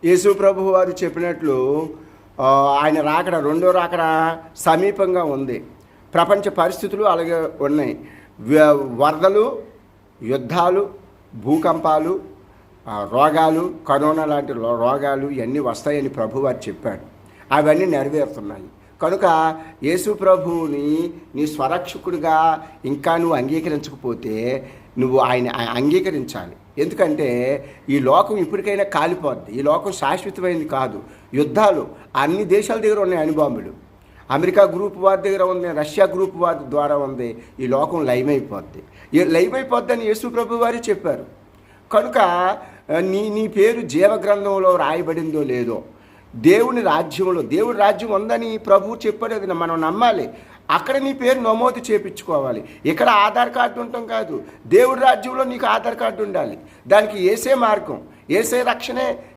యేసు ప్రభు వారు చెప్పినట్లు ఆయన రాకడ రెండో రాకడ సమీపంగా ఉంది. ప్రపంచ పరిస్థితులు అలాగే ఉన్నాయి. వరదలు, యుద్ధాలు, భూకంపాలు, రోగాలు, కరోనా లాంటి రోగాలు ఇవన్నీ వస్తాయని ప్రభువారు చెప్పాడు. అవన్నీ నెరవేరుతున్నాయి. కనుక యేసు ప్రభువుని నీ స్వరక్షకుడిగా ఇంకా నువ్వు అంగీకరించకపోతే నువ్వు ఆయన అంగీకరించాలి. ఎందుకంటే ఈ లోకం ఇప్పటికైనా కాలిపోద్ది. ఈ లోకం శాశ్వతమైనది కాదు. యుద్ధాలు అన్ని దేశాల దగ్గర ఉన్నాయి. అణుబాంబులు అమెరికా గ్రూప్ వారి దగ్గర ఉంది, రష్యా గ్రూప్ వారి ద్వారా ఉంది. ఈ లోకం లయమైపోద్ది. లయమైపోద్దని యేసు ప్రభు వారు చెప్పారు. కనుక నీ పేరు జీవగ్రంథంలో రాయబడిందో లేదో, దేవుని రాజ్యంలో దేవుడి రాజ్యం ఉందని ప్రభువు చెప్పాడు. అది మనం నమ్మాలి. అక్కడ నీ పేరు నమోదు చేయించుకోవాలి. ఇక్కడ ఆధార్ కార్డు ఉండటం కాదు. దేవుడి రాజ్యంలో నీకు ఆధార్ కార్డు ఉండాలి. దానికి ఏసే మార్గం, ఏసే రక్షణే